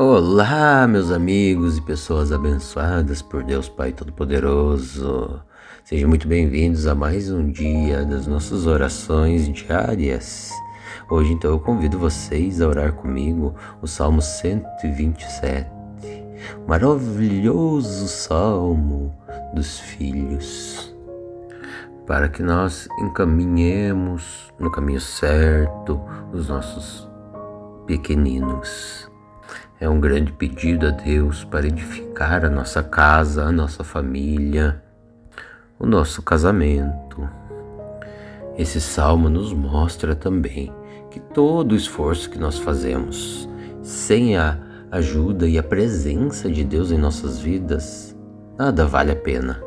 Olá, meus amigos e pessoas abençoadas por Deus Pai Todo-Poderoso. Sejam muito bem-vindos a mais um dia das nossas orações diárias. Hoje, então, eu convido vocês a orar comigo o Salmo 127, maravilhoso Salmo dos filhos, para que nós encaminhemos no caminho certo os nossos pequeninos. É um grande pedido a Deus para edificar a nossa casa, a nossa família, o nosso casamento. Esse salmo nos mostra também que todo o esforço que nós fazemos, sem a ajuda e a presença de Deus em nossas vidas, nada vale a pena.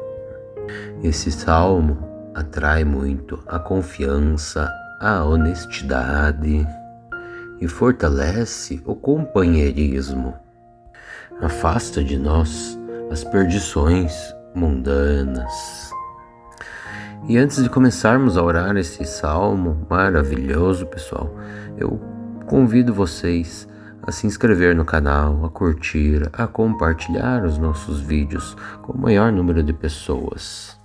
Esse salmo atrai muito a confiança, a honestidade e fortalece o companheirismo. Afasta de nós as perdições mundanas. E antes de começarmos a orar esse salmo maravilhoso, pessoal, eu convido vocês a se inscrever no canal, a curtir, a compartilhar os nossos vídeos com o maior número de pessoas.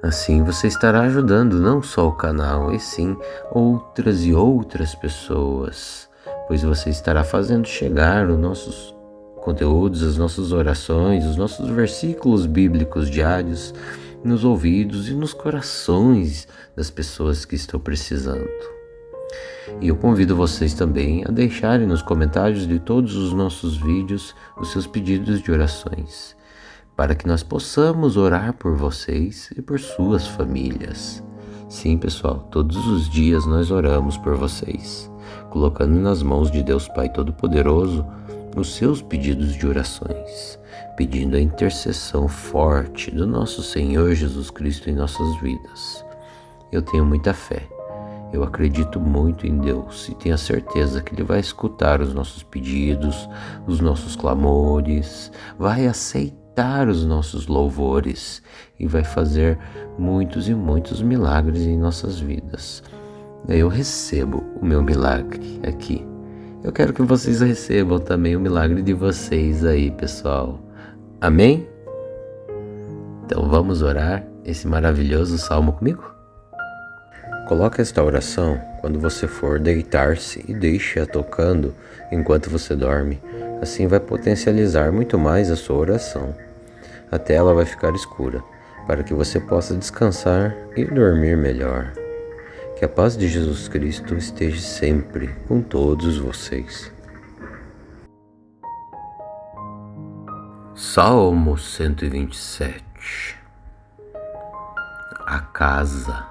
Assim você estará ajudando não só o canal, e sim outras e outras pessoas, pois você estará fazendo chegar os nossos conteúdos, as nossas orações, os nossos versículos bíblicos diários nos ouvidos e nos corações das pessoas que estão precisando. E eu convido vocês também a deixarem nos comentários de todos os nossos vídeos os seus pedidos de orações, para que nós possamos orar por vocês e por suas famílias. Sim, pessoal, todos os dias nós oramos por vocês, colocando nas mãos de Deus Pai Todo-Poderoso os seus pedidos de orações, pedindo a intercessão forte do nosso Senhor Jesus Cristo em nossas vidas. Eu tenho muita fé, eu acredito muito em Deus e tenho a certeza que Ele vai escutar os nossos pedidos, os nossos clamores, vai aceitar os nossos louvores e vai fazer muitos e muitos milagres em nossas vidas. Eu recebo o meu milagre aqui. Eu quero que vocês recebam também o milagre de vocês aí, pessoal. Amém? Então vamos orar esse maravilhoso salmo comigo? Coloque esta oração quando você for deitar-se e deixe-a tocando enquanto você dorme. Assim vai potencializar muito mais a sua oração. A tela vai ficar escura, para que você possa descansar e dormir melhor. Que a paz de Jesus Cristo esteja sempre com todos vocês. Salmo 127. A casa.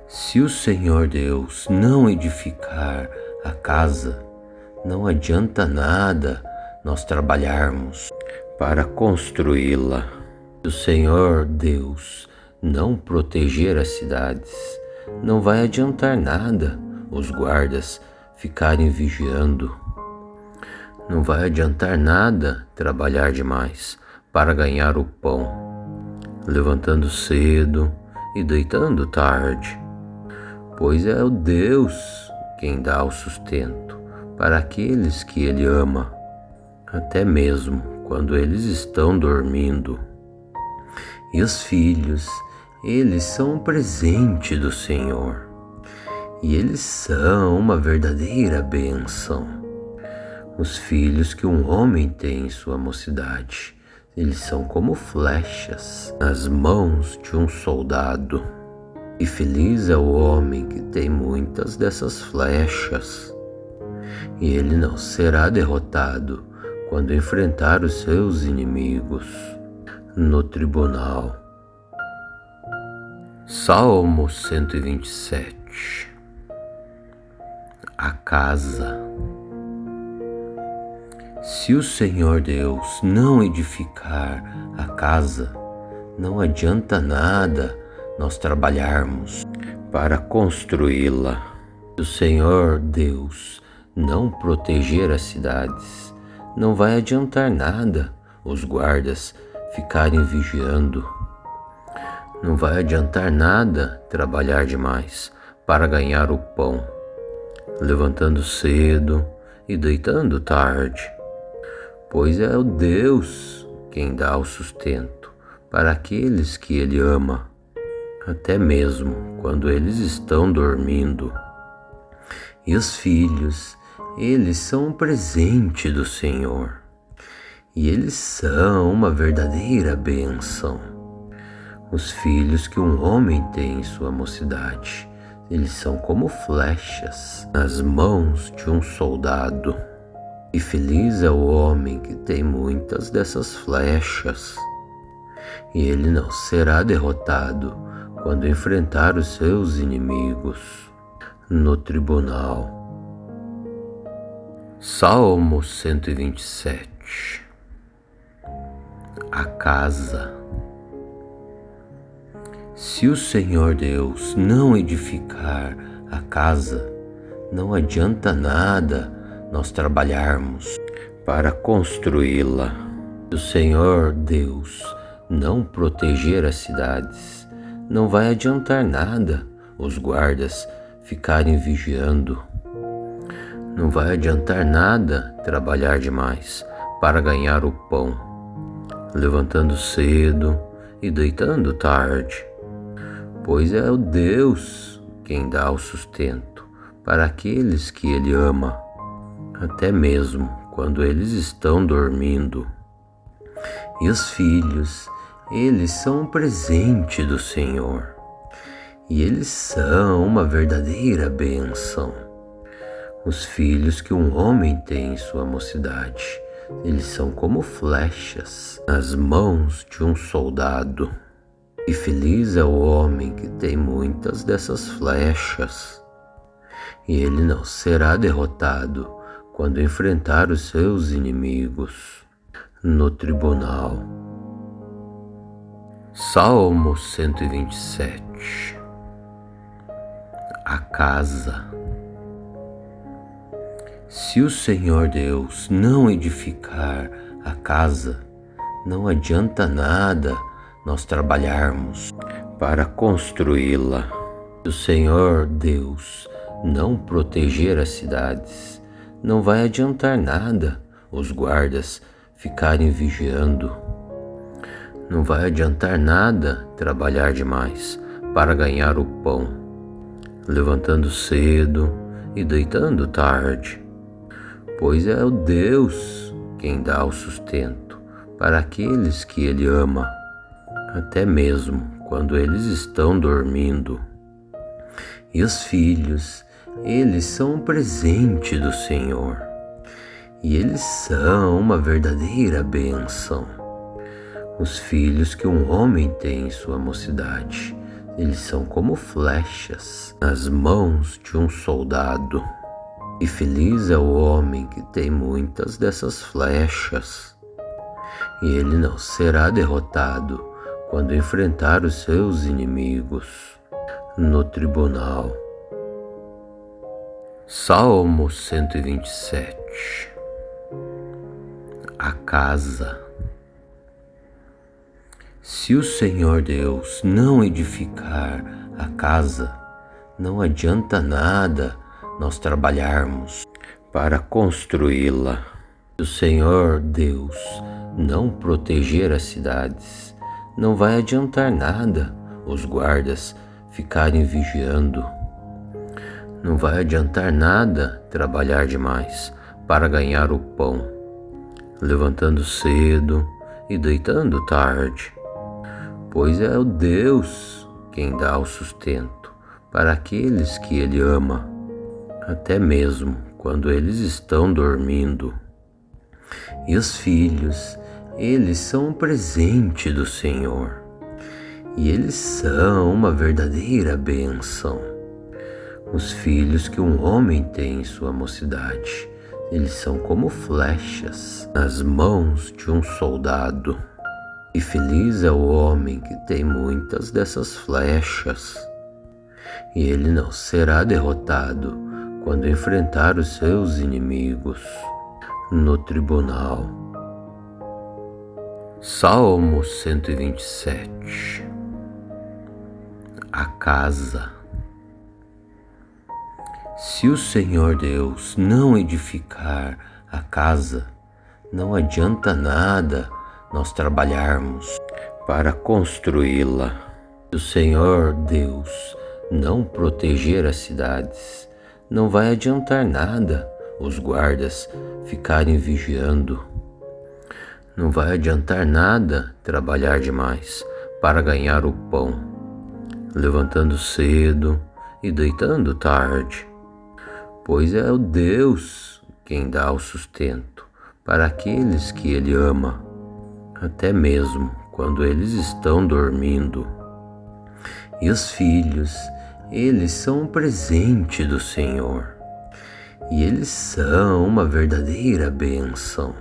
Se o Senhor Deus não edificar a casa, não adianta nada nós trabalharmos para construí-la. Se o Senhor Deus não proteger as cidades, não vai adiantar nada os guardas ficarem vigiando. Não vai adiantar nada trabalhar demais para ganhar o pão, levantando cedo e deitando tarde, pois é o Deus quem dá o sustento para aqueles que Ele ama, até mesmo quando eles estão dormindo. E os filhos, eles são um presente do Senhor, e eles são uma verdadeira bênção. Os filhos que um homem tem em sua mocidade, eles são como flechas nas mãos de um soldado. E feliz é o homem que tem muitas dessas flechas, e ele não será derrotado quando enfrentar os seus inimigos no tribunal. Salmo 127. A casa. Se o Senhor Deus não edificar a casa, não adianta nada nós trabalharmos para construí-la. Se o Senhor Deus não proteger as cidades, não vai adiantar nada os guardas ficarem vigiando. Não vai adiantar nada trabalhar demais para ganhar o pão, levantando cedo e deitando tarde, pois é o Deus quem dá o sustento para aqueles que Ele ama, até mesmo quando eles estão dormindo. E os filhos, eles são um presente do Senhor, e eles são uma verdadeira bênção. Os filhos que um homem tem em sua mocidade, eles são como flechas nas mãos de um soldado. E feliz é o homem que tem muitas dessas flechas, e ele não será derrotado quando enfrentar os seus inimigos no tribunal. Salmo 127. A casa. Se o Senhor Deus não edificar a casa, não adianta nada nós trabalharmos para construí-la. Se o Senhor Deus não proteger as cidades, não vai adiantar nada os guardas ficarem vigiando. Não vai adiantar nada trabalhar demais para ganhar o pão, levantando cedo e deitando tarde, pois é o Deus quem dá o sustento para aqueles que Ele ama, até mesmo quando eles estão dormindo. E os filhos, eles são um presente do Senhor, e eles são uma verdadeira bênção. Os filhos que um homem tem em sua mocidade, eles são como flechas nas mãos de um soldado. E feliz é o homem que tem muitas dessas flechas, e ele não será derrotado quando enfrentar os seus inimigos no tribunal. Salmo 127. A casa. Se o Senhor Deus não edificar a casa, não adianta nada nós trabalharmos para construí-la. Se o Senhor Deus não proteger as cidades, não vai adiantar nada os guardas ficarem vigiando. Não vai adiantar nada trabalhar demais para ganhar o pão, levantando cedo e deitando tarde, pois é o Deus quem dá o sustento para aqueles que Ele ama, até mesmo quando eles estão dormindo. E os filhos, eles são um presente do Senhor, e eles são uma verdadeira bênção. Os filhos que um homem tem em sua mocidade, eles são como flechas nas mãos de um soldado. E feliz é o homem que tem muitas dessas flechas, e ele não será derrotado quando enfrentar os seus inimigos no tribunal. Salmo 127. A casa. Se o Senhor Deus não edificar a casa, não adianta nada nós trabalharmos para construí-la. Se o Senhor Deus não proteger as cidades, não vai adiantar nada os guardas ficarem vigiando. Não vai adiantar nada trabalhar demais para ganhar o pão, levantando cedo e deitando tarde, pois é o Deus quem dá o sustento para aqueles que Ele ama, até mesmo quando eles estão dormindo. E os filhos, eles são um presente do Senhor, e eles são uma verdadeira bênção. Os filhos que um homem tem em sua mocidade, eles são como flechas nas mãos de um soldado. E feliz é o homem que tem muitas dessas flechas, e ele não será derrotado quando enfrentar os seus inimigos no tribunal. Salmo 127. A casa. Se o Senhor Deus não edificar a casa, não adianta nada nós trabalharmos para construí-la. Se o Senhor Deus não proteger as cidades, não vai adiantar nada os guardas ficarem vigiando. Não vai adiantar nada trabalhar demais para ganhar o pão, levantando cedo e deitando tarde, pois é o Deus quem dá o sustento para aqueles que Ele ama, até mesmo quando eles estão dormindo. E os filhos, eles são um presente do Senhor, e eles são uma verdadeira bênção.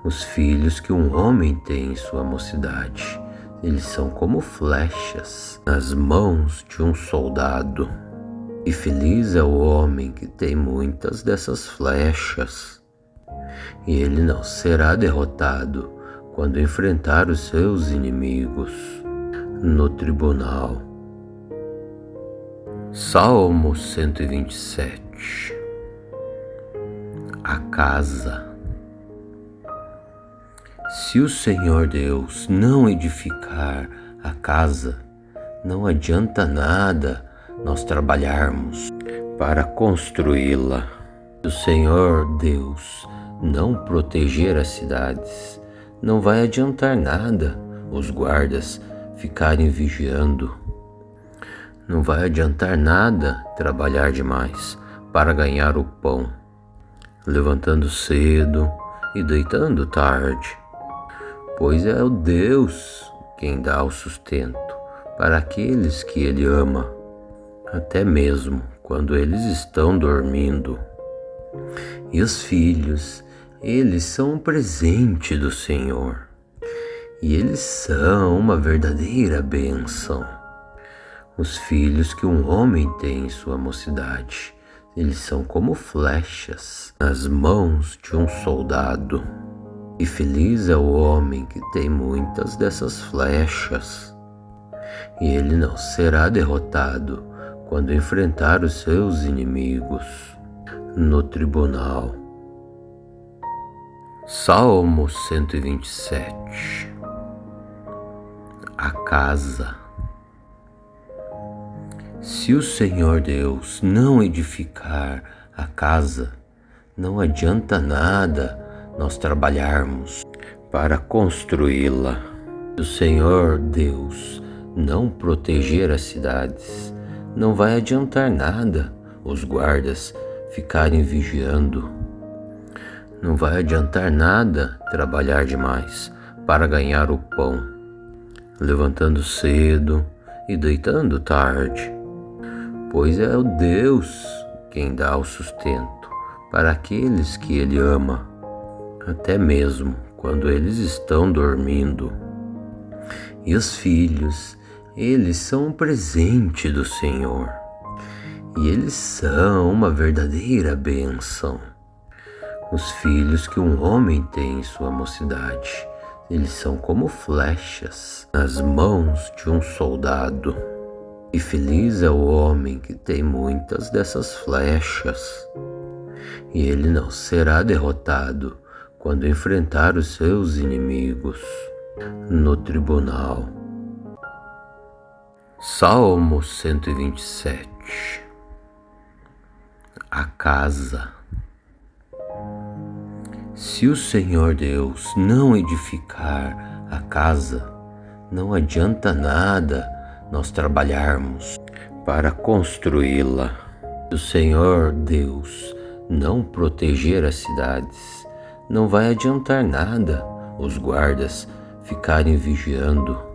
Os filhos que um homem tem em sua mocidade, eles são como flechas nas mãos de um soldado. E feliz é o homem que tem muitas dessas flechas, e ele não será derrotado quando enfrentar os seus inimigos no tribunal. Salmo 127. A casa. Se o Senhor Deus não edificar a casa, não adianta nada nós trabalharmos para construí-la. Se o Senhor Deus não proteger as cidades, não vai adiantar nada os guardas ficarem vigiando. Não vai adiantar nada trabalhar demais para ganhar o pão, levantando cedo e deitando tarde, pois é o Deus quem dá o sustento para aqueles que Ele ama, até mesmo quando eles estão dormindo. E os filhos, eles são um presente do Senhor, e eles são uma verdadeira bênção. Os filhos que um homem tem em sua mocidade, eles são como flechas nas mãos de um soldado. E feliz é o homem que tem muitas dessas flechas, e ele não será derrotado quando enfrentar os seus inimigos no tribunal. Salmo 127. A casa. Se o Senhor Deus não edificar a casa, não adianta nada nós trabalharmos para construí-la. Se o Senhor Deus não proteger as cidades, não vai adiantar nada os guardas ficarem vigiando. Não vai adiantar nada trabalhar demais para ganhar o pão, levantando cedo e deitando tarde, pois é o Deus quem dá o sustento para aqueles que Ele ama, até mesmo quando eles estão dormindo. E os filhos, eles são um presente do Senhor, e eles são uma verdadeira bênção. Os filhos que um homem tem em sua mocidade, eles são como flechas nas mãos de um soldado. E feliz é o homem que tem muitas dessas flechas, e ele não será derrotado quando enfrentar os seus inimigos no tribunal. Salmo 127. A casa. Se o Senhor Deus não edificar a casa, não adianta nada nós trabalharmos para construí-la. Se o Senhor Deus não proteger as cidades, não vai adiantar nada os guardas ficarem vigiando.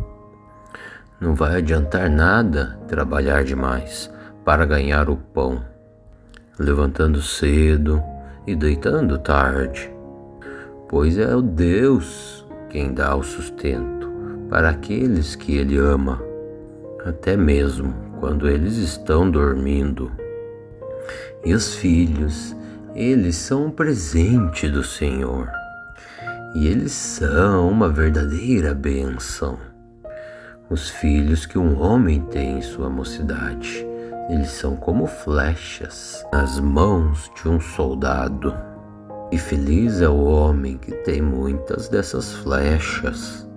Não vai adiantar nada trabalhar demais para ganhar o pão, levantando cedo e deitando tarde, pois é o Deus quem dá o sustento para aqueles que Ele ama, até mesmo quando eles estão dormindo. E os filhos, eles são um presente do Senhor, e eles são uma verdadeira bênção. Os filhos que um homem tem em sua mocidade, Eles são como flechas nas mãos de um soldado. E feliz é o homem que tem muitas dessas flechas,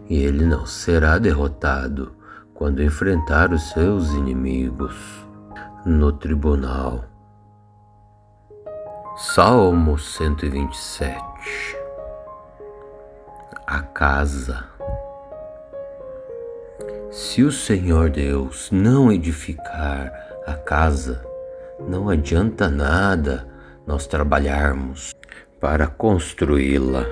e ele não será derrotado quando enfrentar os seus inimigos no tribunal. Salmo 127. A casa. Se o Senhor Deus não edificar a casa, não adianta nada nós trabalharmos para construí-la.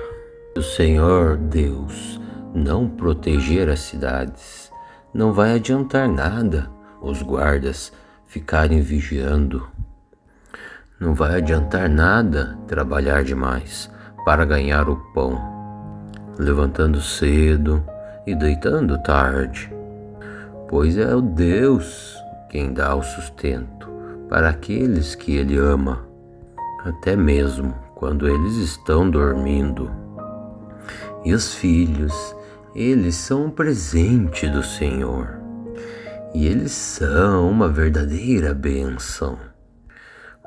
Se o Senhor Deus não proteger as cidades, não vai adiantar nada os guardas ficarem vigiando. Não vai adiantar nada trabalhar demais para ganhar o pão, levantando cedo e deitando tarde, pois é o Deus quem dá o sustento para aqueles que Ele ama, até mesmo quando eles estão dormindo. E os filhos, eles são um presente do Senhor, e eles são uma verdadeira bênção.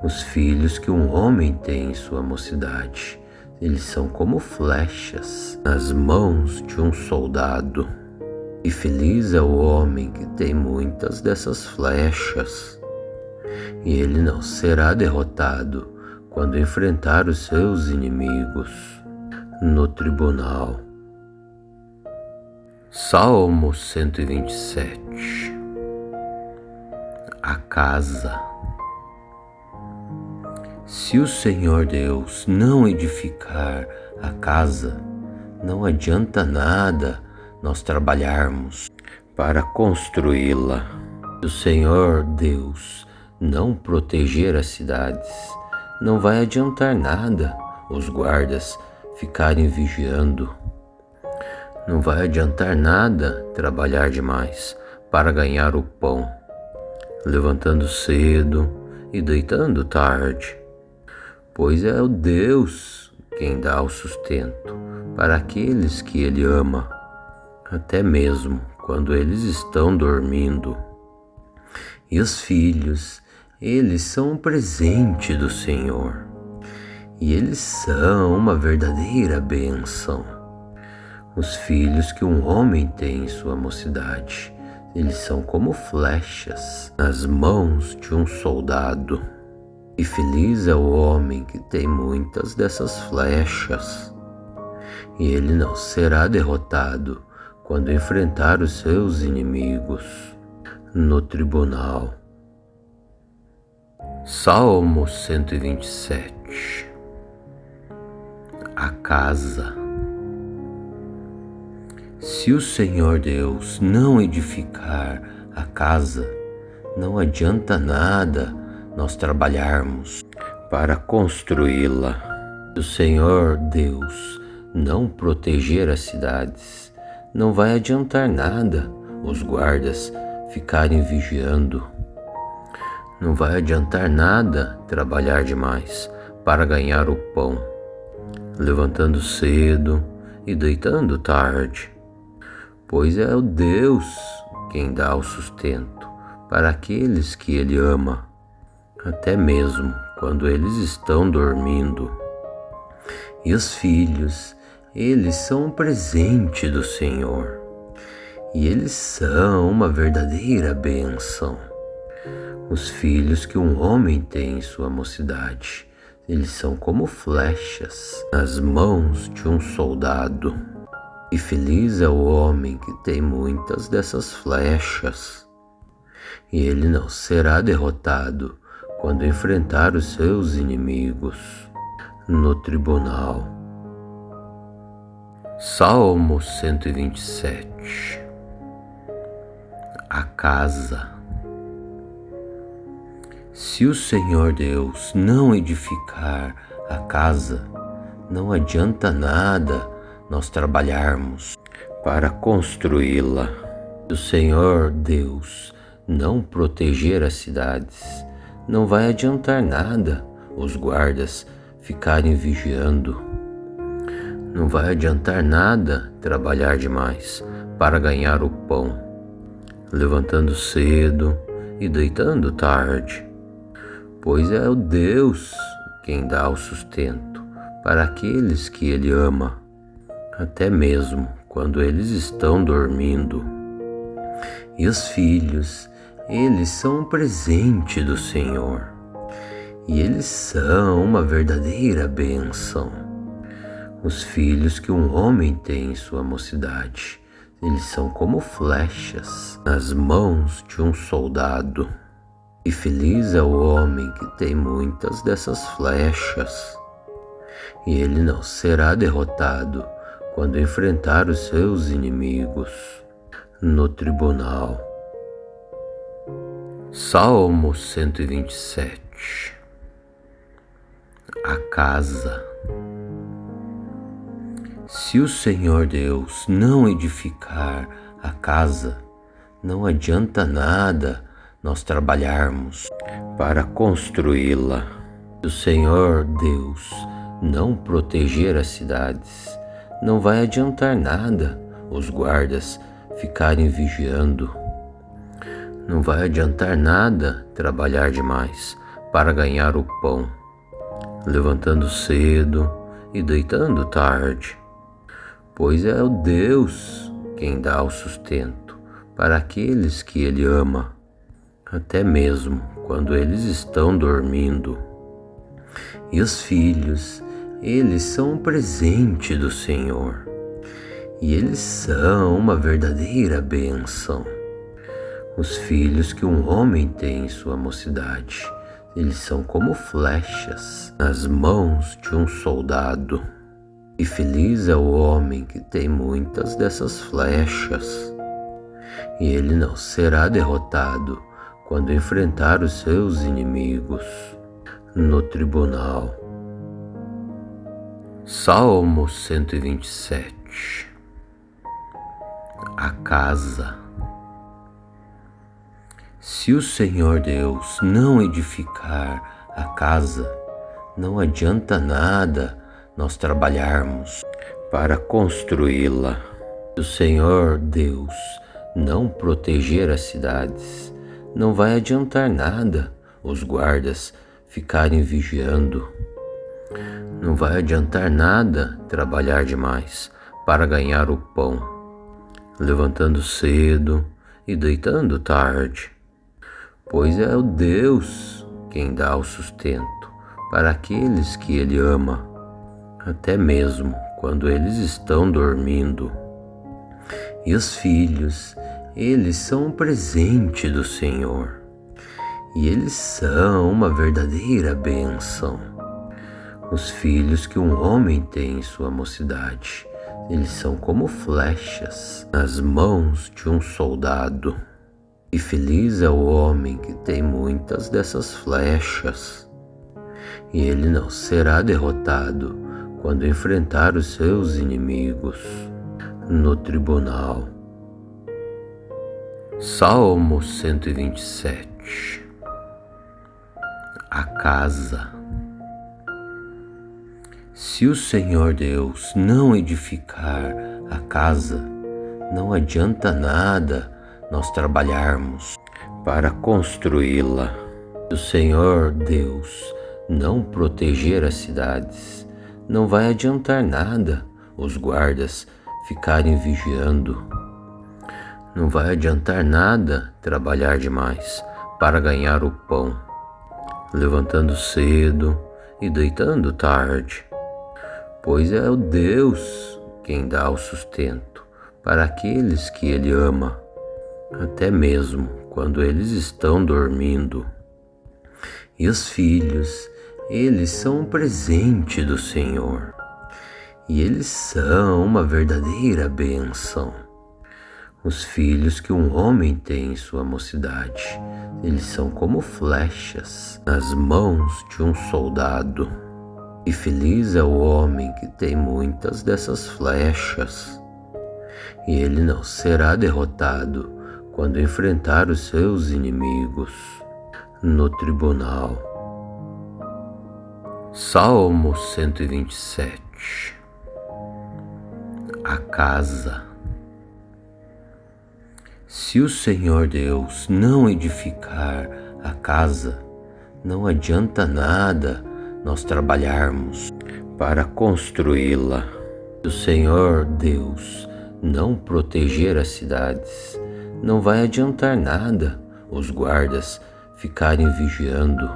Os filhos que um homem tem em sua mocidade, eles são como flechas nas mãos de um soldado. E feliz é o homem que tem muitas dessas flechas, e ele não será derrotado quando enfrentar os seus inimigos no tribunal. Salmo 127. A casa. Se o Senhor Deus não edificar a casa, não adianta nada nós trabalharmos para construí-la. Se o Senhor Deus não proteger as cidades, não vai adiantar nada os guardas ficarem vigiando. Não vai adiantar nada trabalhar demais para ganhar o pão, levantando cedo e deitando tarde, pois é o Deus quem dá o sustento para aqueles que Ele ama, até mesmo quando eles estão dormindo. E os filhos, eles são um presente do Senhor, e eles são uma verdadeira bênção. Os filhos que um homem tem em sua mocidade, eles são como flechas nas mãos de um soldado. E feliz é o homem que tem muitas dessas flechas, e ele não será derrotado quando enfrentar os seus inimigos no tribunal. Salmo 127. A casa. Se o Senhor Deus não edificar a casa, não adianta nada nós trabalharmos para construí-la. Se o Senhor Deus não proteger as cidades, não vai adiantar nada os guardas ficarem vigiando. Não vai adiantar nada trabalhar demais para ganhar o pão, levantando cedo e deitando tarde, pois é o Deus quem dá o sustento para aqueles que Ele ama, até mesmo quando eles estão dormindo. E os filhos, eles são um presente do Senhor, e eles são uma verdadeira bênção. Os filhos que um homem tem em sua mocidade, eles são como flechas nas mãos de um soldado. E feliz é o homem que tem muitas dessas flechas, e ele não será derrotado quando enfrentar os seus inimigos no tribunal. Salmo 127. A casa. Se o Senhor Deus não edificar a casa, não adianta nada nós trabalharmos para construí-la. Se o Senhor Deus não proteger as cidades, não vai adiantar nada os guardas ficarem vigiando. Não vai adiantar nada trabalhar demais para ganhar o pão, levantando cedo e deitando tarde, pois é o Deus quem dá o sustento para aqueles que Ele ama, até mesmo quando eles estão dormindo. E os filhos, eles são um presente do Senhor, e eles são uma verdadeira bênção. Os filhos que um homem tem em sua mocidade, eles são como flechas nas mãos de um soldado. E feliz é o homem que tem muitas dessas flechas, e ele não será derrotado quando enfrentar os seus inimigos no tribunal. Salmo 127. A casa. Se o Senhor Deus não edificar a casa, não adianta nada nós trabalharmos para construí-la. Se o Senhor Deus não proteger as cidades, não vai adiantar nada os guardas ficarem vigiando. Não vai adiantar nada trabalhar demais para ganhar o pão, levantando cedo e deitando tarde, pois é o Deus quem dá o sustento para aqueles que Ele ama, até mesmo quando eles estão dormindo. E os filhos, eles são um presente do Senhor, e eles são uma verdadeira bênção. Os filhos que um homem tem em sua mocidade, eles são como flechas nas mãos de um soldado. E feliz é o homem que tem muitas dessas flechas, e ele não será derrotado quando enfrentar os seus inimigos no tribunal. Salmo 127. A casa. Se o Senhor Deus não edificar a casa, não adianta nada nós trabalharmos para construí-la. Se o Senhor Deus não proteger as cidades, não vai adiantar nada os guardas ficarem vigiando. Não vai adiantar nada trabalhar demais para ganhar o pão, levantando cedo e deitando tarde, pois é o Deus quem dá o sustento para aqueles que Ele ama, até mesmo quando eles estão dormindo. E os filhos, eles são um presente do Senhor, e eles são uma verdadeira bênção. Os filhos que um homem tem em sua mocidade, eles são como flechas nas mãos de um soldado. E feliz é o homem que tem muitas dessas flechas, e ele não será derrotado quando enfrentar os seus inimigos no tribunal. Salmo 127. A casa. Se o Senhor Deus não edificar a casa, não adianta nada nós trabalharmos para construí-la. Se o Senhor Deus não proteger as cidades, não vai adiantar nada os guardas ficarem vigiando. Não vai adiantar nada trabalhar demais para ganhar o pão, levantando cedo e deitando tarde, pois é o Deus quem dá o sustento para aqueles que Ele ama, até mesmo quando eles estão dormindo. E os filhos, eles são um presente do Senhor, e eles são uma verdadeira bênção. Os filhos que um homem tem em sua mocidade, eles são como flechas nas mãos de um soldado. E feliz é o homem que tem muitas dessas flechas, e ele não será derrotado quando enfrentar os seus inimigos no tribunal. Salmo 127. A casa. Se o Senhor Deus não edificar a casa, não adianta nada nós trabalharmos para construí-la. Se o Senhor Deus não proteger as cidades, não vai adiantar nada os guardas ficarem vigiando.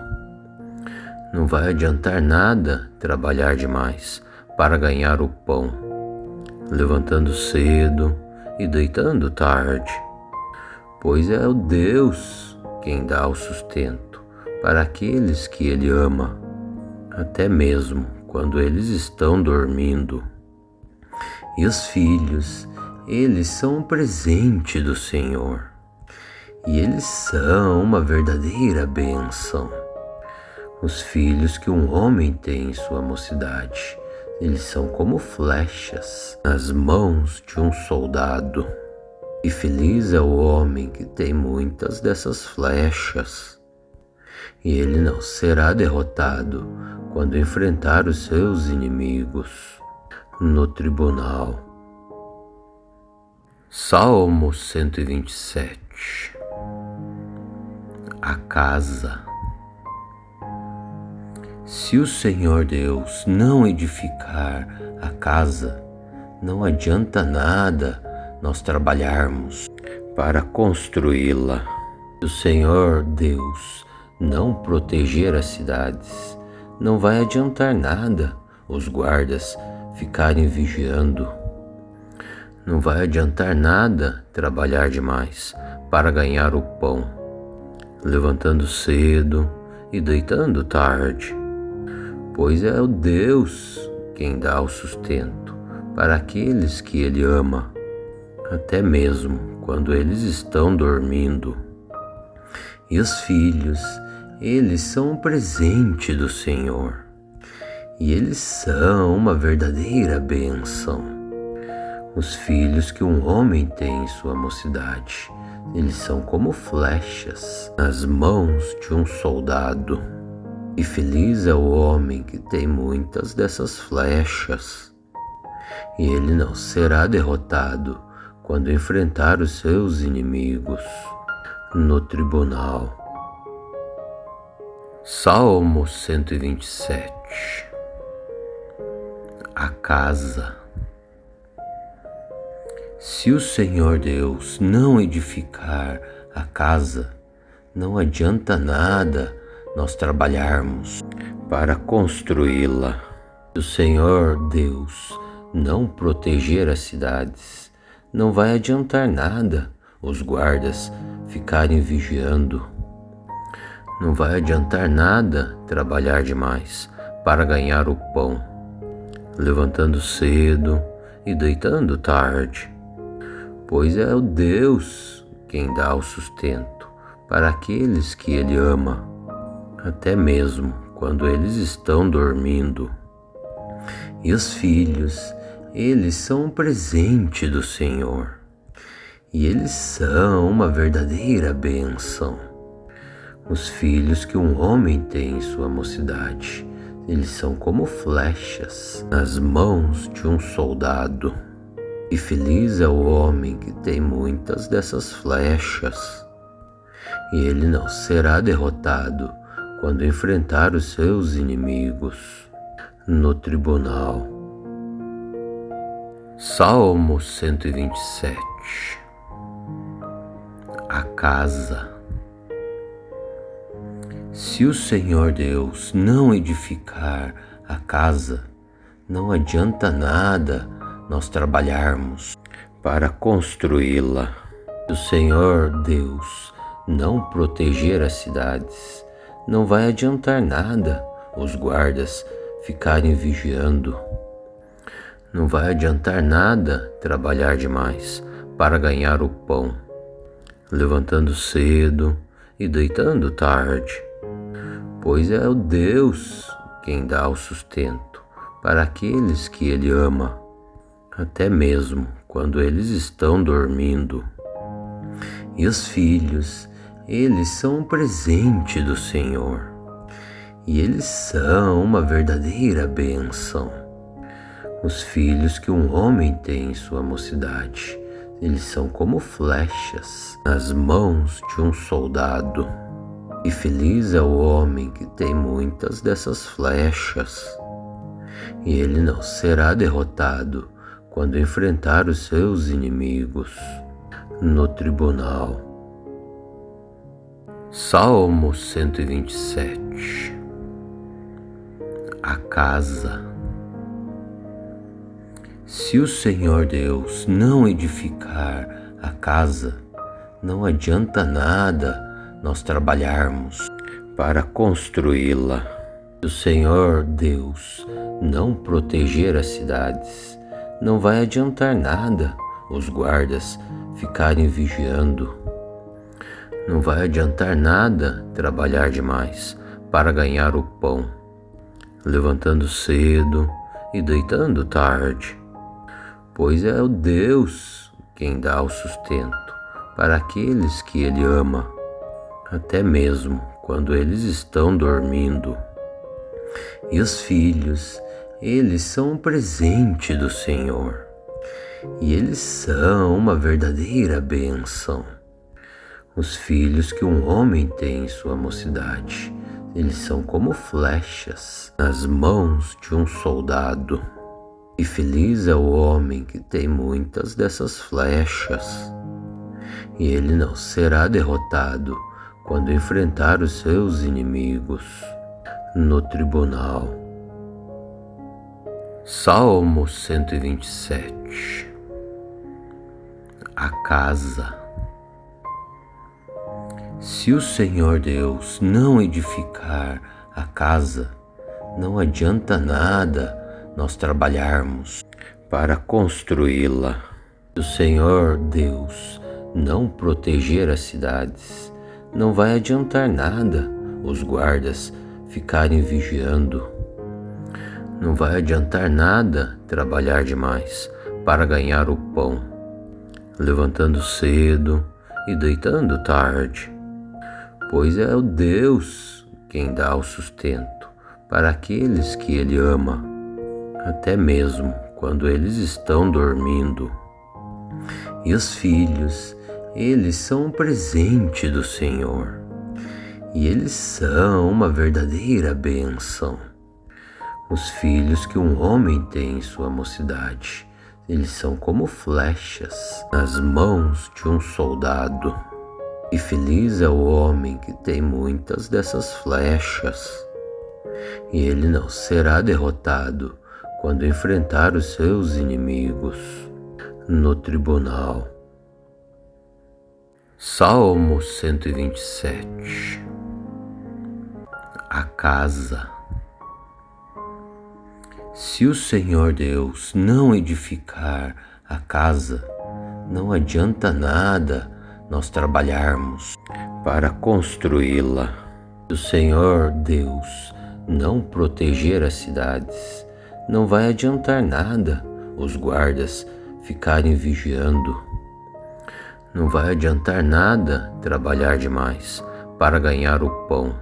Não vai adiantar nada trabalhar demais para ganhar o pão, levantando cedo e deitando tarde, pois é o Deus quem dá o sustento para aqueles que Ele ama, até mesmo quando eles estão dormindo. E os filhos, eles são um presente do Senhor, e eles são uma verdadeira bênção. Os filhos que um homem tem em sua mocidade, eles são como flechas nas mãos de um soldado. E feliz é o homem que tem muitas dessas flechas, e ele não será derrotado quando enfrentar os seus inimigos no tribunal. Salmo 127. A casa. Se o Senhor Deus não edificar a casa, não adianta nada nós trabalharmos para construí-la. Se o Senhor Deus não proteger as cidades, não vai adiantar nada os guardas ficarem vigiando. Não vai adiantar nada trabalhar demais para ganhar o pão, levantando cedo e deitando tarde, pois é o Deus quem dá o sustento para aqueles que Ele ama, até mesmo quando eles estão dormindo. E os filhos, eles são um presente do Senhor, e eles são uma verdadeira bênção. Os filhos que um homem tem em sua mocidade, eles são como flechas nas mãos de um soldado. E feliz é o homem que tem muitas dessas flechas, e ele não será derrotado quando enfrentar os seus inimigos no tribunal. Salmo 127. A casa. Se o Senhor Deus não edificar a casa, não adianta nada nós trabalharmos para construí-la. Se o Senhor Deus não proteger as cidades, não vai adiantar nada os guardas ficarem vigiando. Não vai adiantar nada trabalhar demais para ganhar o pão, levantando cedo e deitando tarde, pois é o Deus quem dá o sustento para aqueles que Ele ama, até mesmo quando eles estão dormindo. E os filhos, eles são um presente do Senhor, e eles são uma verdadeira bênção. Os filhos que um homem tem em sua mocidade, eles são como flechas nas mãos de um soldado. E feliz é o homem que tem muitas dessas flechas, e ele não será derrotado quando enfrentar os seus inimigos no tribunal. Salmo 127. A casa. Se o Senhor Deus não edificar a casa, não adianta nada nós trabalharmos para construí-la. Se o Senhor Deus não proteger as cidades, não vai adiantar nada os guardas ficarem vigiando. Não vai adiantar nada trabalhar demais para ganhar o pão, levantando cedo e deitando tarde, pois é o Deus quem dá o sustento para aqueles que Ele ama, até mesmo quando eles estão dormindo. E os filhos, eles são um presente do Senhor, e eles são uma verdadeira bênção. Os filhos que um homem tem em sua mocidade, eles são como flechas nas mãos de um soldado. E feliz é o homem que tem muitas dessas flechas, e ele não será derrotado quando enfrentar os seus inimigos no tribunal. Salmo 127. A casa. Se o Senhor Deus não edificar a casa, não adianta nada nós trabalharmos para construí-la. Se o Senhor Deus não proteger as cidades, não vai adiantar nada os guardas ficarem vigiando. Não vai adiantar nada trabalhar demais para ganhar o pão, levantando cedo e deitando tarde, pois é o Deus quem dá o sustento para aqueles que Ele ama, até mesmo quando eles estão dormindo. E os filhos, eles são um presente do Senhor, e eles são uma verdadeira bênção. Os filhos que um homem tem em sua mocidade, eles são como flechas nas mãos de um soldado. E feliz é o homem que tem muitas dessas flechas, e ele não será derrotado quando enfrentar os seus inimigos no tribunal. Salmo 127. A casa. Se o Senhor Deus não edificar a casa, não adianta nada nós trabalharmos para construí-la. Se o Senhor Deus não proteger as cidades, não vai adiantar nada os guardas ficarem vigiando. Não vai adiantar nada trabalhar demais para ganhar o pão, levantando cedo e deitando tarde, pois é o Deus quem dá o sustento para aqueles que Ele ama, até mesmo quando eles estão dormindo. E os filhos, eles são um presente do Senhor, e eles são uma verdadeira bênção. Os filhos que um homem tem em sua mocidade, eles são como flechas nas mãos de um soldado. E feliz é o homem que tem muitas dessas flechas, e ele não será derrotado quando enfrentar os seus inimigos no tribunal. Salmo 127. A casa. Se o Senhor Deus não edificar a casa, não adianta nada nós trabalharmos para construí-la. Se o Senhor Deus não proteger as cidades, não vai adiantar nada os guardas ficarem vigiando. Não vai adiantar nada trabalhar demais para ganhar o pão,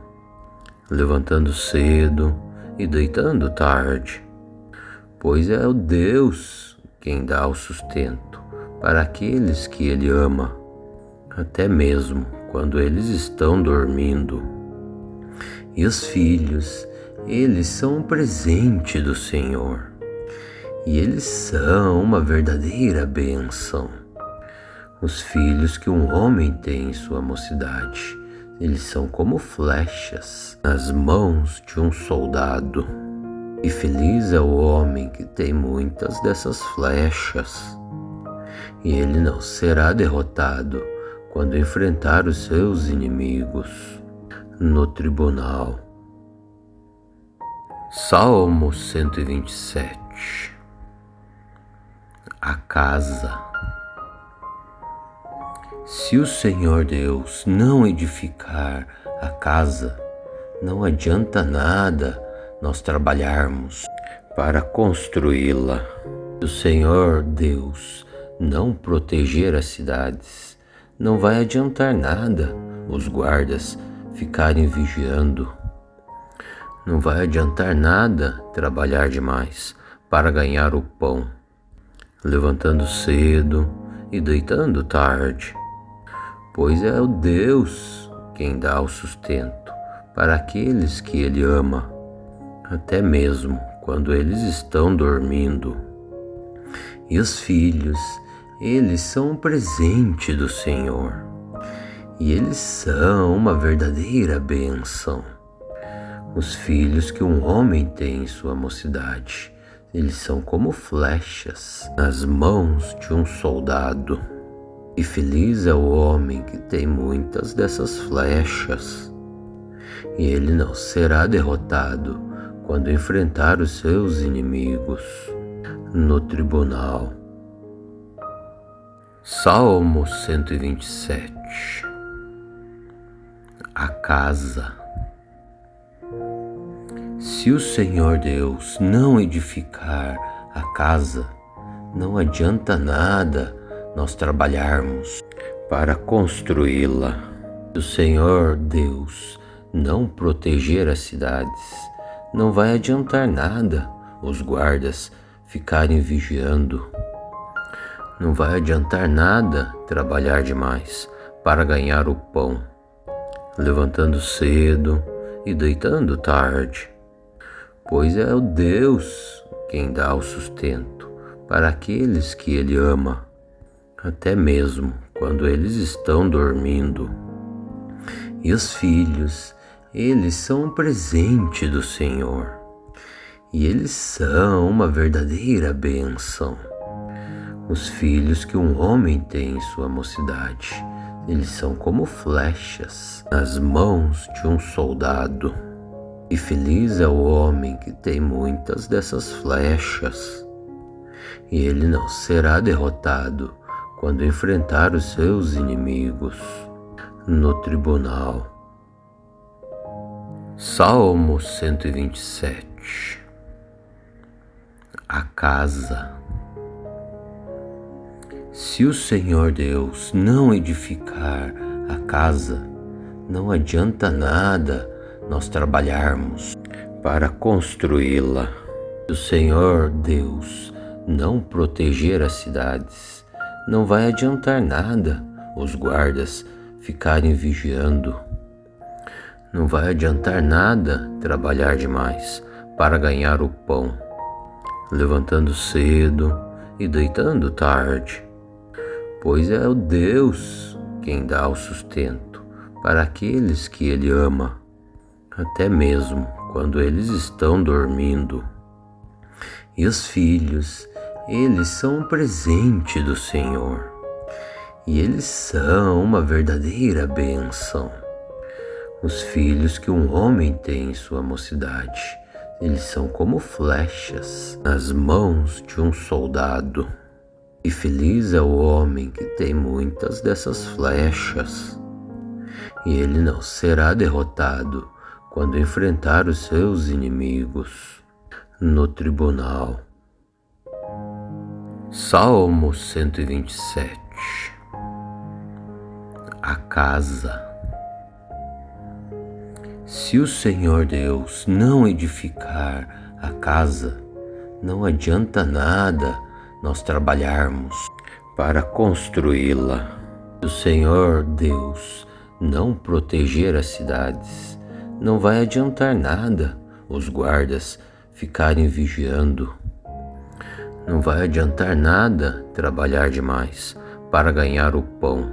levantando cedo e deitando tarde, pois é o Deus quem dá o sustento para aqueles que Ele ama, até mesmo quando eles estão dormindo. E os filhos, eles são um presente do Senhor, e eles são uma verdadeira bênção. Os filhos que um homem tem em sua mocidade, eles são como flechas nas mãos de um soldado. E feliz é o homem que tem muitas dessas flechas, e ele não será derrotado quando enfrentar os seus inimigos no tribunal. Salmo 127. A casa. Se o Senhor Deus não edificar a casa, não adianta nada nós trabalharmos para construí-la. Se o Senhor Deus não proteger as cidades, não vai adiantar nada os guardas ficarem vigiando. Não vai adiantar nada trabalhar demais para ganhar o pão, levantando cedo e deitando tarde, pois é o Deus quem dá o sustento para aqueles que Ele ama, até mesmo quando eles estão dormindo. E os filhos, eles são um presente do Senhor, e eles são uma verdadeira bênção. Os filhos que um homem tem em sua mocidade, eles são como flechas nas mãos de um soldado. E feliz é o homem que tem muitas dessas flechas, e ele não será derrotado quando enfrentar os seus inimigos no tribunal. Salmo 127. A casa. Se o Senhor Deus não edificar a casa, não adianta nada nós trabalharmos para construí-la. Se o Senhor Deus não proteger as cidades, não vai adiantar nada os guardas ficarem vigiando. Não vai adiantar nada trabalhar demais para ganhar o pão, levantando cedo e deitando tarde, pois é o Deus quem dá o sustento para aqueles que Ele ama, até mesmo quando eles estão dormindo. E os filhos, eles são um presente do Senhor, e eles são uma verdadeira bênção. Os filhos que um homem tem em sua mocidade, eles são como flechas nas mãos de um soldado. E feliz é o homem que tem muitas dessas flechas, e ele não será derrotado quando enfrentar os seus inimigos no tribunal. Salmo 127. A casa. Se o Senhor Deus não edificar a casa, não adianta nada nós trabalharmos para construí-la. Se o Senhor Deus não proteger as cidades, não vai adiantar nada os guardas ficarem vigiando. Não vai adiantar nada trabalhar demais para ganhar o pão, levantando cedo e deitando tarde, pois é o Deus quem dá o sustento para aqueles que Ele ama, até mesmo quando eles estão dormindo. E os filhos, eles são um presente do Senhor, e eles são uma verdadeira bênção. Os filhos que um homem tem em sua mocidade, eles são como flechas nas mãos de um soldado. E feliz é o homem que tem muitas dessas flechas, e ele não será derrotado quando enfrentar os seus inimigos no tribunal. Salmo 127. A casa. Se o Senhor Deus não edificar a casa, não adianta nada nós trabalharmos para construí-la. Se o Senhor Deus não proteger as cidades, não vai adiantar nada os guardas ficarem vigiando. Não vai adiantar nada trabalhar demais para ganhar o pão,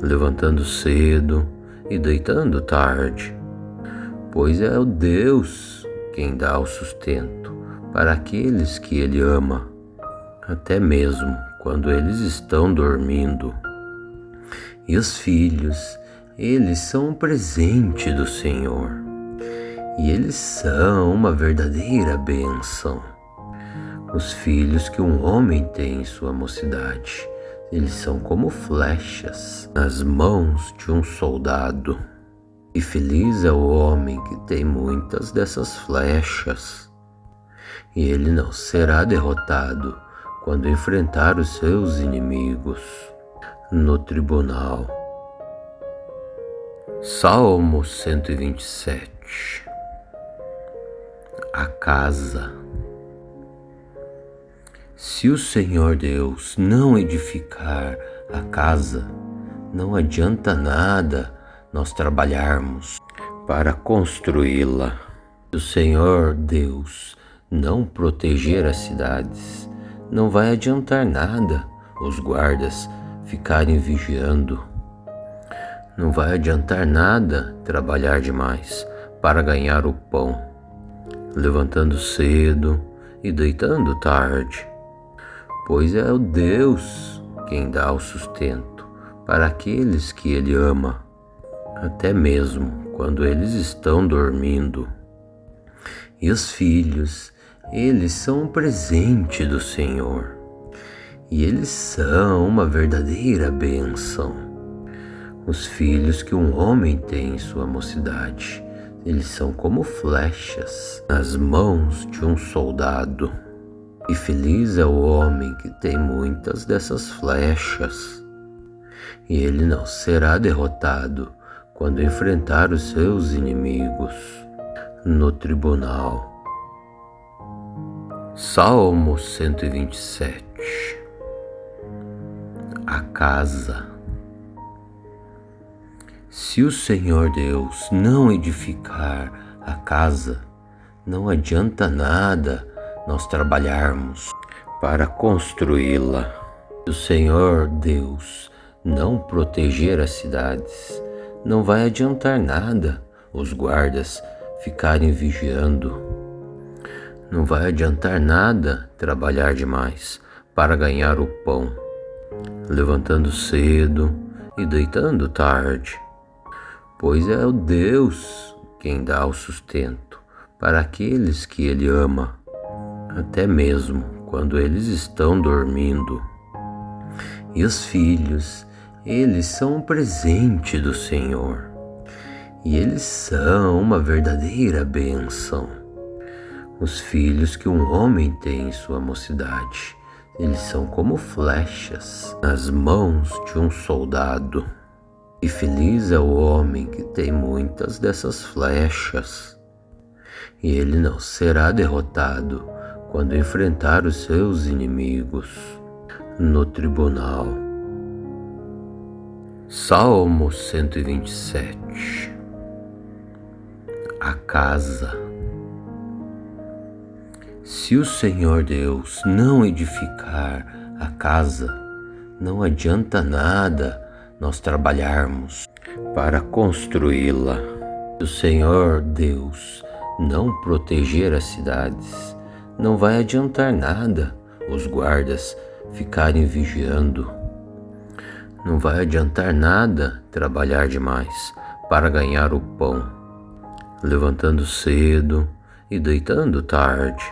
levantando cedo e deitando tarde, pois é o Deus quem dá o sustento para aqueles que Ele ama, até mesmo quando eles estão dormindo. E os filhos, eles são um presente do Senhor, e eles são uma verdadeira bênção. Os filhos que um homem tem em sua mocidade, eles são como flechas nas mãos de um soldado. E feliz é o homem que tem muitas dessas flechas, e ele não será derrotado quando enfrentar os seus inimigos no tribunal. Salmo 127. A casa. Se o Senhor Deus não edificar a casa, não adianta nada nós trabalharmos para construí-la. Se o Senhor Deus não proteger as cidades, não vai adiantar nada os guardas ficarem vigiando. Não vai adiantar nada trabalhar demais para ganhar o pão, levantando cedo e deitando tarde, pois é o Deus quem dá o sustento para aqueles que Ele ama, até mesmo quando eles estão dormindo. E os filhos, eles são um presente do Senhor, e eles são uma verdadeira bênção. Os filhos que um homem tem em sua mocidade, eles são como flechas nas mãos de um soldado. E feliz é o homem que tem muitas dessas flechas, e ele não será derrotado quando enfrentar os seus inimigos no tribunal. Salmo 127. A casa. Se o Senhor Deus não edificar a casa, não adianta nada nós trabalharmos para construí-la. Se o Senhor Deus não proteger as cidades, não vai adiantar nada os guardas ficarem vigiando. Não vai adiantar nada trabalhar demais para ganhar o pão, levantando cedo e deitando tarde, pois é o Deus quem dá o sustento para aqueles que Ele ama, até mesmo quando eles estão dormindo. E os filhos, eles são um presente do Senhor, e eles são uma verdadeira bênção. Os filhos que um homem tem em sua mocidade, eles são como flechas nas mãos de um soldado. E feliz é o homem que tem muitas dessas flechas, e ele não será derrotado quando enfrentar os seus inimigos no tribunal. Salmo 127. A casa. Se o Senhor Deus não edificar a casa, não adianta nada nós trabalharmos para construí-la. Se o Senhor Deus não proteger as cidades, não vai adiantar nada os guardas ficarem vigiando. Não vai adiantar nada trabalhar demais para ganhar o pão, levantando cedo e deitando tarde,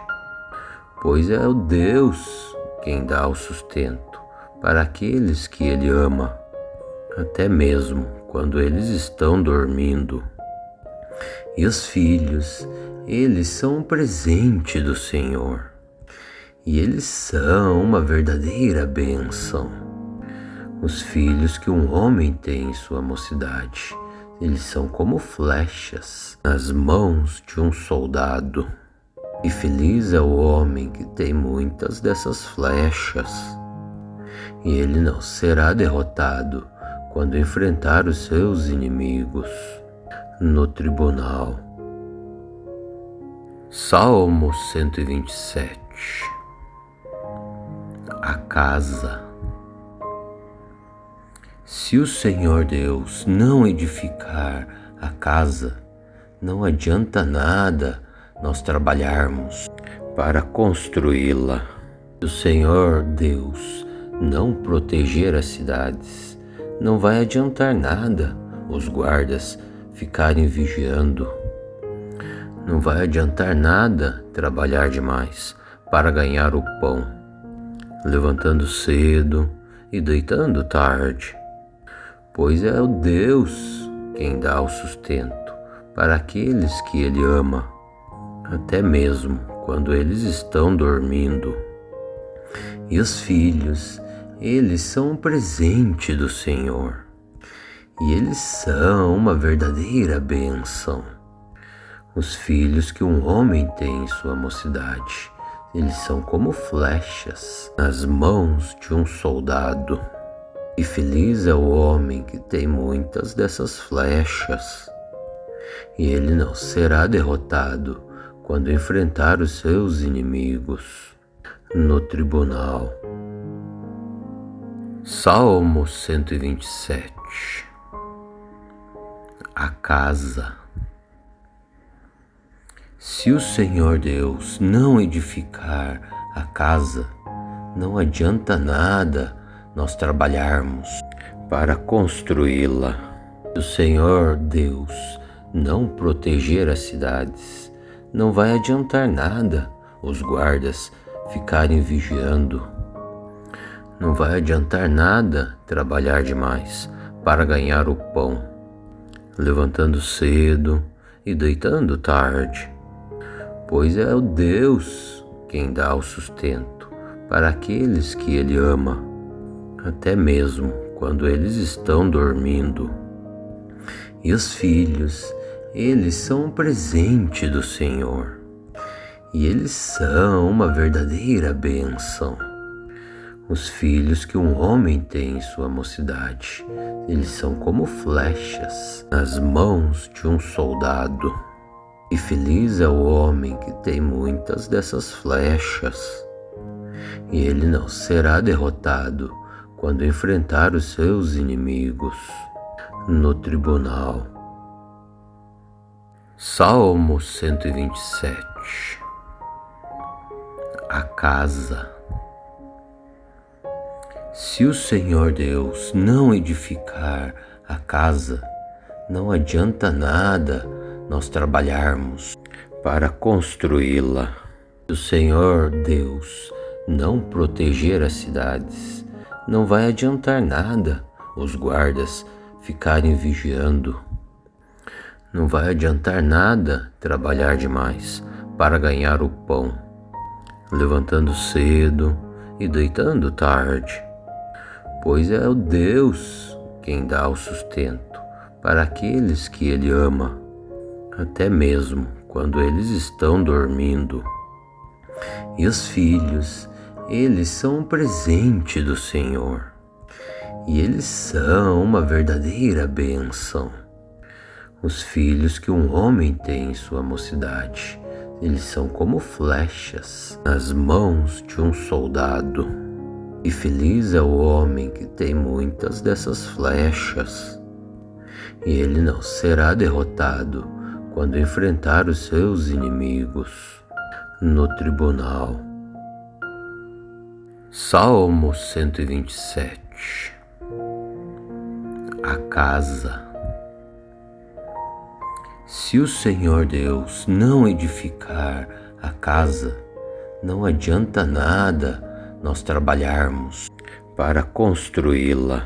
pois é o Deus quem dá o sustento para aqueles que Ele ama, até mesmo quando eles estão dormindo. E os filhos, eles são um presente do Senhor, e eles são uma verdadeira bênção. Os filhos que um homem tem em sua mocidade, eles são como flechas nas mãos de um soldado. E feliz é o homem que tem muitas dessas flechas, e ele não será derrotado quando enfrentar os seus inimigos no tribunal. Salmo 127. A casa. Se o Senhor Deus não edificar a casa, não adianta nada nós trabalharmos para construí-la. Se o Senhor Deus não proteger as cidades, não vai adiantar nada os guardas ficarem vigiando. Não vai adiantar nada trabalhar demais para ganhar o pão, levantando cedo e deitando tarde, pois é o Deus quem dá o sustento para aqueles que Ele ama, até mesmo quando eles estão dormindo. E os filhos, eles são um presente do Senhor, e eles são uma verdadeira bênção. Os filhos que um homem tem em sua mocidade, eles são como flechas nas mãos de um soldado. E feliz é o homem que tem muitas dessas flechas, e ele não será derrotado quando enfrentar os seus inimigos no tribunal. Salmo 127. A casa. Se o Senhor Deus não edificar a casa, não adianta nada nós trabalharmos para construí-la. Se o Senhor Deus não proteger as cidades, não vai adiantar nada os guardas ficarem vigiando. Não vai adiantar nada trabalhar demais para ganhar o pão, levantando cedo e deitando tarde, pois é o Deus quem dá o sustento para aqueles que Ele ama, até mesmo quando eles estão dormindo. E os filhos, eles são um presente do Senhor, e eles são uma verdadeira bênção. Os filhos que um homem tem em sua mocidade, eles são como flechas nas mãos de um soldado. E feliz é o homem que tem muitas dessas flechas, e ele não será derrotado quando enfrentar os seus inimigos no tribunal. Salmo 127. A casa. Se o Senhor Deus não edificar a casa, não adianta nada nós trabalharmos para construí-la. Se o Senhor Deus não proteger as cidades, não vai adiantar nada os guardas ficarem vigiando. Não vai adiantar nada trabalhar demais para ganhar o pão, levantando cedo e deitando tarde, pois é o Deus quem dá o sustento para aqueles que Ele ama, até mesmo quando eles estão dormindo. E os filhos, eles são um presente do Senhor, e eles são uma verdadeira bênção. Os filhos que um homem tem em sua mocidade, eles são como flechas nas mãos de um soldado. E feliz é o homem que tem muitas dessas flechas, e ele não será derrotado quando enfrentar os seus inimigos no tribunal. Salmo 127. A casa. Se o Senhor Deus não edificar a casa, não adianta nada nós trabalharmos para construí-la.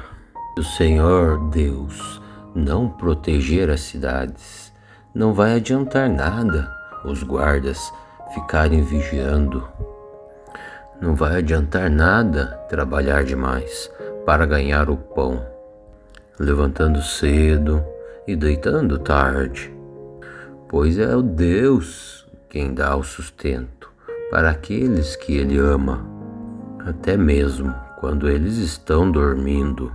Se o Senhor Deus não proteger as cidades, não vai adiantar nada os guardas ficarem vigiando. Não vai adiantar nada trabalhar demais para ganhar o pão, levantando cedo e deitando tarde, pois é o Deus quem dá o sustento para aqueles que Ele ama, até mesmo quando eles estão dormindo.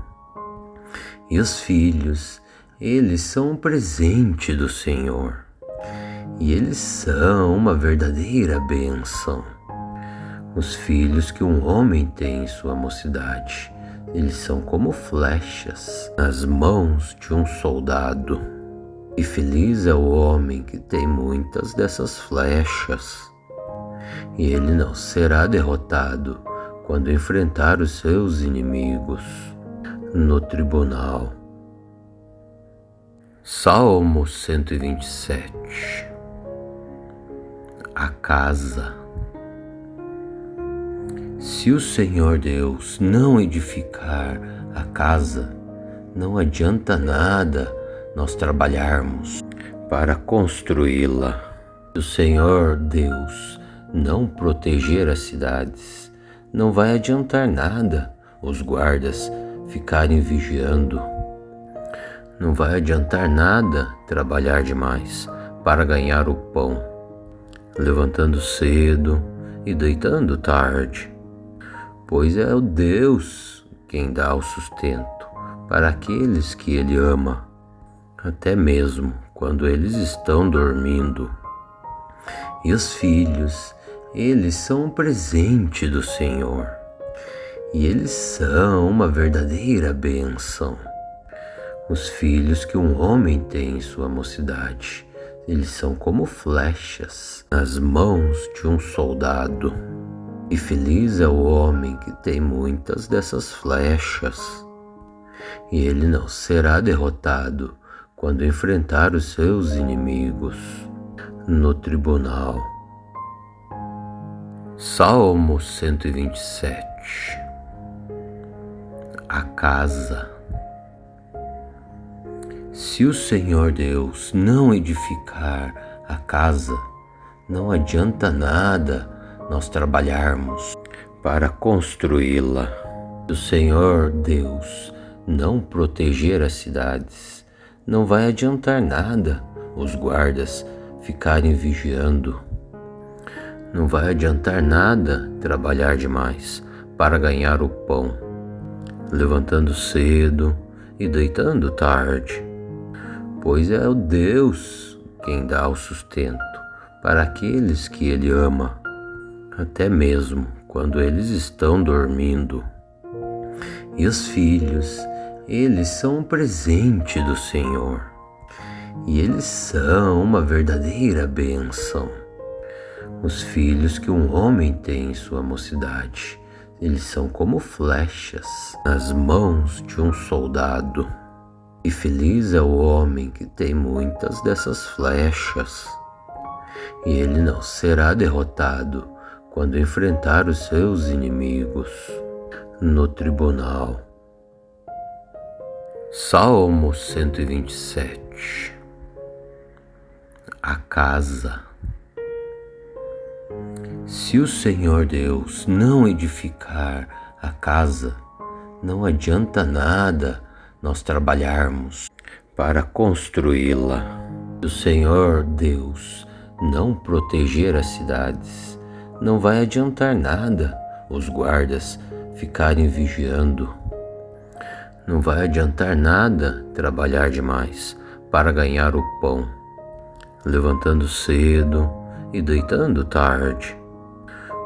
E os filhos, eles são um presente do Senhor, e eles são uma verdadeira bênção. Os filhos que um homem tem em sua mocidade, eles são como flechas nas mãos de um soldado. E feliz é o homem que tem muitas dessas flechas, e ele não será derrotado quando enfrentar os seus inimigos no tribunal. Salmo 127. A casa. Se o Senhor Deus não edificar a casa, não adianta nada nós trabalharmos para construí-la. Se o Senhor Deus não proteger as cidades, não vai adiantar nada os guardas ficarem vigiando. Não vai adiantar nada trabalhar demais para ganhar o pão, levantando cedo e deitando tarde, pois é o Deus quem dá o sustento para aqueles que Ele ama, até mesmo quando eles estão dormindo. E os filhos, eles são um presente do Senhor, e eles são uma verdadeira bênção. Os filhos que um homem tem em sua mocidade, eles são como flechas nas mãos de um soldado. E feliz é o homem que tem muitas dessas flechas, e ele não será derrotado quando enfrentar os seus inimigos no tribunal. Salmo 127. A casa. Se o Senhor Deus não edificar a casa, não adianta nada nós trabalharmos para construí-la. Se o Senhor Deus não proteger as cidades, não vai adiantar nada os guardas ficarem vigiando. Não vai adiantar nada trabalhar demais para ganhar o pão, levantando cedo e deitando tarde, pois é o Deus quem dá o sustento para aqueles que Ele ama, até mesmo quando eles estão dormindo. E os filhos, eles são um presente do Senhor, e eles são uma verdadeira bênção. Os filhos que um homem tem em sua mocidade, eles são como flechas nas mãos de um soldado. E feliz é o homem que tem muitas dessas flechas, e ele não será derrotado quando enfrentar os seus inimigos no tribunal. Salmo 127. A casa. Se o Senhor Deus não edificar a casa, não adianta nada nós trabalharmos para construí-la. Se o Senhor Deus não proteger as cidades, não vai adiantar nada os guardas ficarem vigiando. Não vai adiantar nada trabalhar demais para ganhar o pão, levantando cedo e deitando tarde,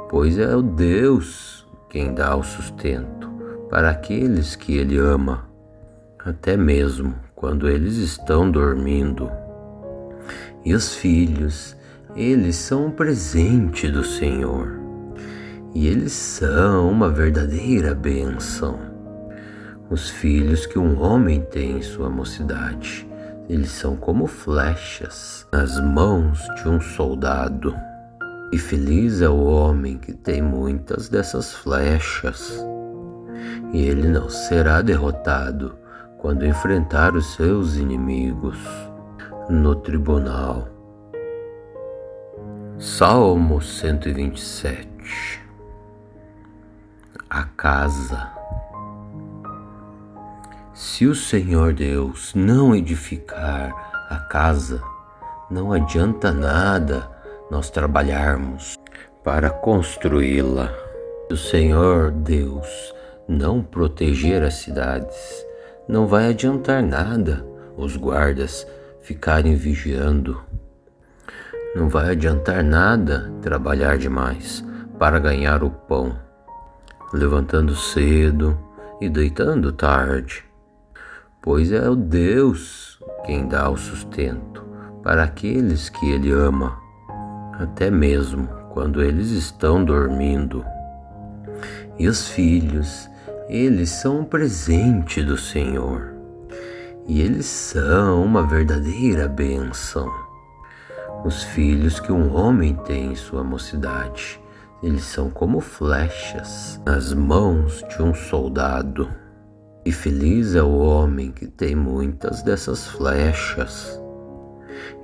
pois é o Deus quem dá o sustento para aqueles que Ele ama, até mesmo quando eles estão dormindo. E os filhos, eles são um presente do Senhor, e eles são uma verdadeira bênção. Os filhos que um homem tem em sua mocidade, eles são como flechas nas mãos de um soldado. E feliz é o homem que tem muitas dessas flechas, e ele não será derrotado quando enfrentar os seus inimigos no tribunal. Salmo 127. A casa. Se o Senhor Deus não edificar a casa, não adianta nada nós trabalharmos para construí-la. Se o Senhor Deus não proteger as cidades, não vai adiantar nada os guardas ficarem vigiando. Não vai adiantar nada trabalhar demais para ganhar o pão, levantando cedo e deitando tarde, pois é o Deus quem dá o sustento para aqueles que Ele ama, até mesmo quando eles estão dormindo. E os filhos, eles são um presente do Senhor, e eles são uma verdadeira bênção. Os filhos que um homem tem em sua mocidade, eles são como flechas nas mãos de um soldado. E feliz é o homem que tem muitas dessas flechas,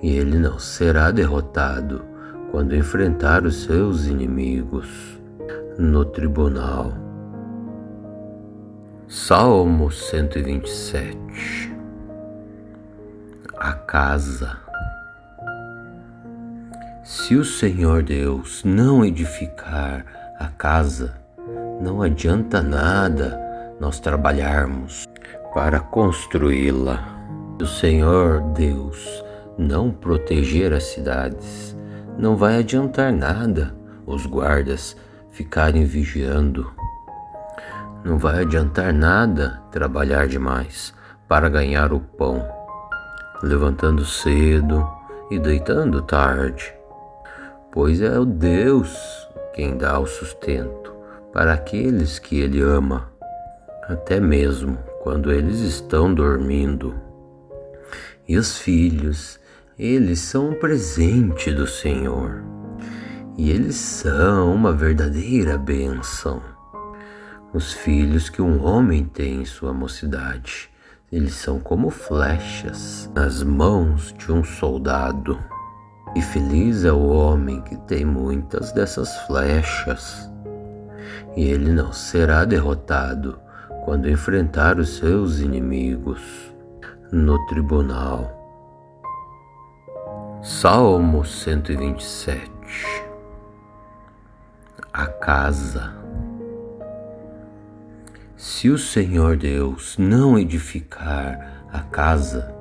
e ele não será derrotado quando enfrentar os seus inimigos no tribunal. Salmo 127. A casa. Se o Senhor Deus não edificar a casa, não adianta nada nós trabalharmos para construí-la. Se o Senhor Deus não proteger as cidades, não vai adiantar nada os guardas ficarem vigiando. Não vai adiantar nada trabalhar demais para ganhar o pão, levantando cedo e deitando tarde, pois é o Deus quem dá o sustento para aqueles que Ele ama, até mesmo quando eles estão dormindo. E os filhos, eles são um presente do Senhor, e eles são uma verdadeira bênção. Os filhos que um homem tem em sua mocidade, eles são como flechas nas mãos de um soldado. E feliz é o homem que tem muitas dessas flechas, e ele não será derrotado quando enfrentar os seus inimigos no tribunal. Salmo 127. A casa. Se o Senhor Deus não edificar a casa,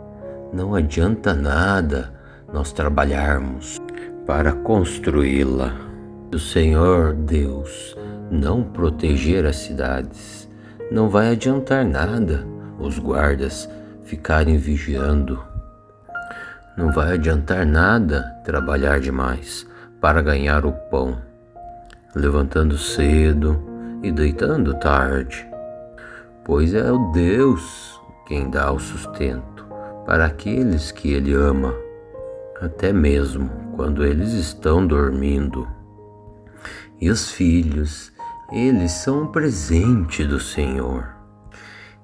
não adianta nada nós trabalharmos para construí-la. Se o Senhor Deus não proteger as cidades, não vai adiantar nada os guardas ficarem vigiando. Não vai adiantar nada trabalhar demais para ganhar o pão, levantando cedo e deitando tarde, pois é o Deus quem dá o sustento para aqueles que Ele ama, até mesmo quando eles estão dormindo. E os filhos, eles são um presente do Senhor,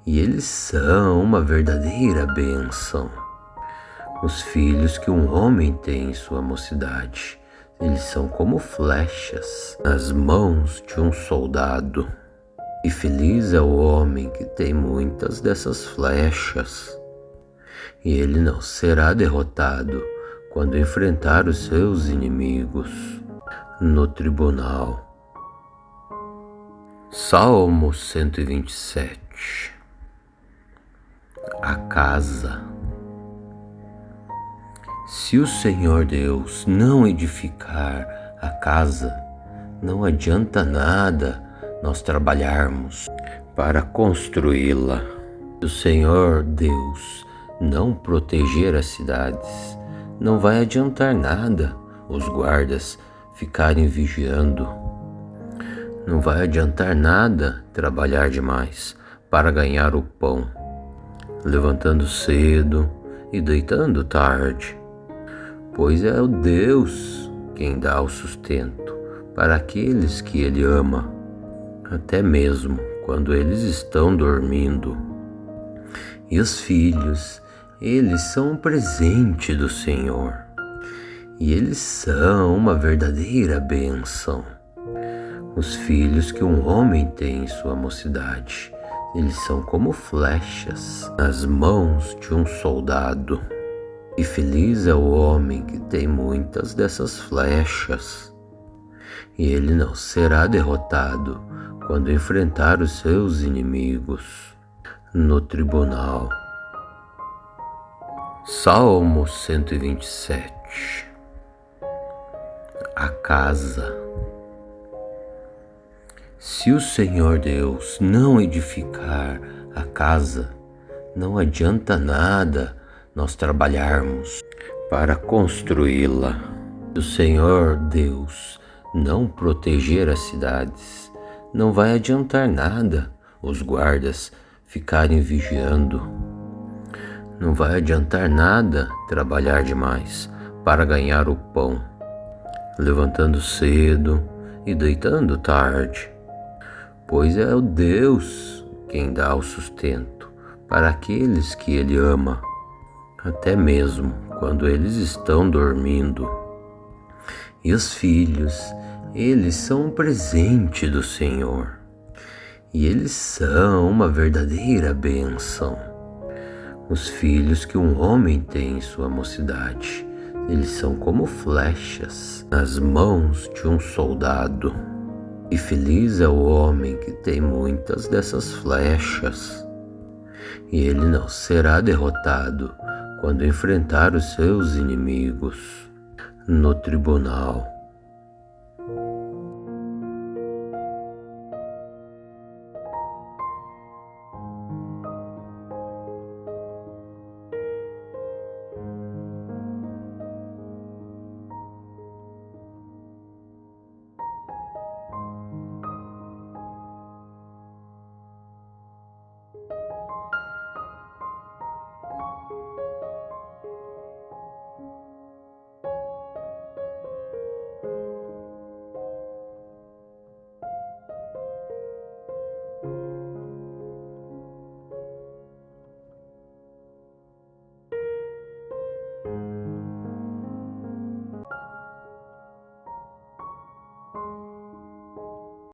e eles são uma verdadeira bênção. Os filhos que um homem tem em sua mocidade, eles são como flechas nas mãos de um soldado. E feliz é o homem que tem muitas dessas flechas, e ele não será derrotado quando enfrentar os seus inimigos no tribunal. Salmo 127. A casa. Se o Senhor Deus não edificar a casa, não adianta nada nós trabalharmos para construí-la. Se o Senhor Deus não proteger as cidades, não vai adiantar nada os guardas ficarem vigiando. Não vai adiantar nada trabalhar demais para ganhar o pão, levantando cedo e deitando tarde, pois é o Deus quem dá o sustento para aqueles que Ele ama, até mesmo quando eles estão dormindo. E os filhos, eles são um presente do Senhor, e eles são uma verdadeira bênção. Os filhos que um homem tem em sua mocidade, eles são como flechas nas mãos de um soldado. E feliz é o homem que tem muitas dessas flechas, e ele não será derrotado quando enfrentar os seus inimigos no tribunal. Salmo 127. A casa. Se o Senhor Deus não edificar a casa, não adianta nada nós trabalharmos para construí-la. Se o Senhor Deus não proteger as cidades, não vai adiantar nada os guardas ficarem vigiando. Não vai adiantar nada trabalhar demais para ganhar o pão, levantando cedo e deitando tarde, pois é o Deus quem dá o sustento para aqueles que Ele ama, até mesmo quando eles estão dormindo. E os filhos, eles são um presente do Senhor, e eles são uma verdadeira bênção. Os filhos que um homem tem em sua mocidade, Eles são como flechas nas mãos de um soldado. E feliz é o homem que tem muitas dessas flechas. E ele não será derrotado quando enfrentar os seus inimigos no tribunal.